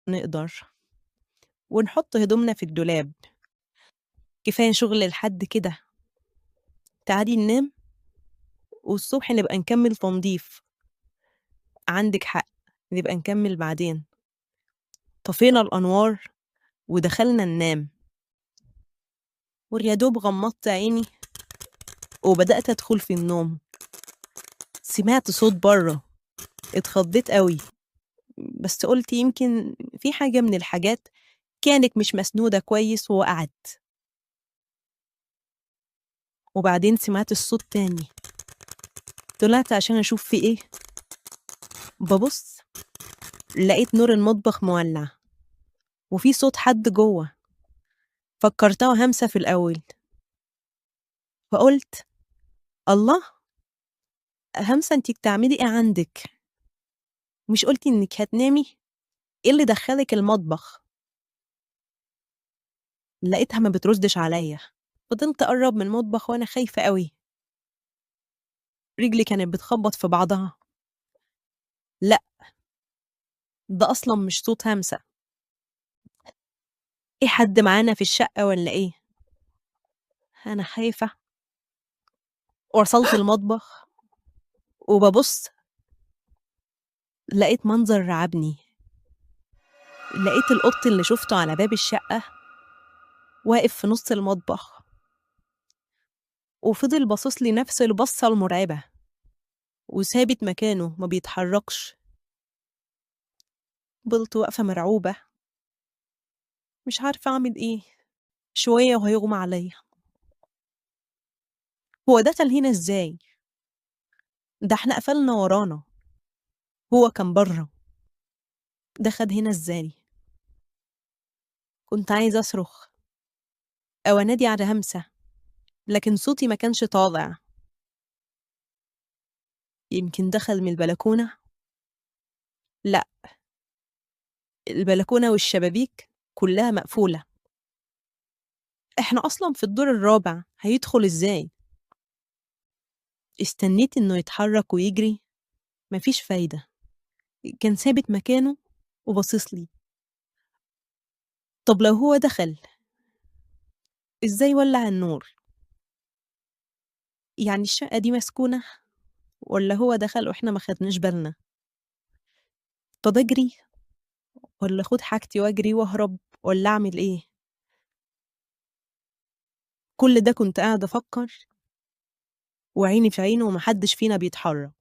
نقدر ونحط هدومنا في الدولاب. كفاية شغل لحد كده. تعالي ننام والصبح نبقى نكمل تنضيف. عندك حق، نبقى نكمل بعدين. طفينا الأنوار ودخلنا ننام، واليادوب غمضت عيني وبدأت أدخل في النوم. سمعت صوت بره، اتخضيت قوي، بس قلت يمكن في حاجة من الحاجات كانت مش مسنودة كويس ووقعت. وبعدين سمعت الصوت تاني، طلعت عشان أشوف في إيه. ببص لقيت نور المطبخ مولع وفي صوت حد جوه. فكرتها همسة في الأول، فقلت الله، همسة انتي بتعملي ايه عندك؟ مش قلتي انك هتنامي؟ ايه اللي دخلك المطبخ؟ لقيتها ما بتردش عليا. فضلت أقرب من المطبخ وأنا خايفة قوي. رجلي كانت بتخبط في بعضها. لأ، ده أصلا مش صوت همسة. ايه، حد معانا في الشقة ولا ايه؟ أنا خايفة. وصلت المطبخ وببص لقيت منظر رعبني. لقيت القط اللي شفته على باب الشقة واقف في نص المطبخ، وفضل باصص لي نفس البصة المرعبة، وثابت مكانه ما بيتحركش. فضلت واقفة مرعوبة، مش عارفة أعمل إيه. شوية وهيغمى عليا. هو دخل هنا إزاي؟ ده إحنا قفلنا ورانا. هو كان بره، دخل هنا إزاي؟ كنت عايزة أصرخ أو أنادي على همسة، لكن صوتي ما كانش طالع. يمكن دخل من البلكونة؟ لأ، البلكونة والشبابيك كلها مقفولة. إحنا أصلا في الدور الرابع، هيدخل إزاي؟ استنيت إنه يتحرك ويجري، مفيش فايدة. كان ثابت مكانه وباصص لي. طب لو هو دخل، إزاي ولع النور؟ يعني الشقة دي مسكونة ولا هو دخل وإحنا ما خدناش بالنا؟ طب أجري ولا أخد حاجتي وأجري وأهرب ولا أعمل إيه؟ كل ده كنت قاعدة أفكر وعيني في عينه ومحدش فينا بيتحرك.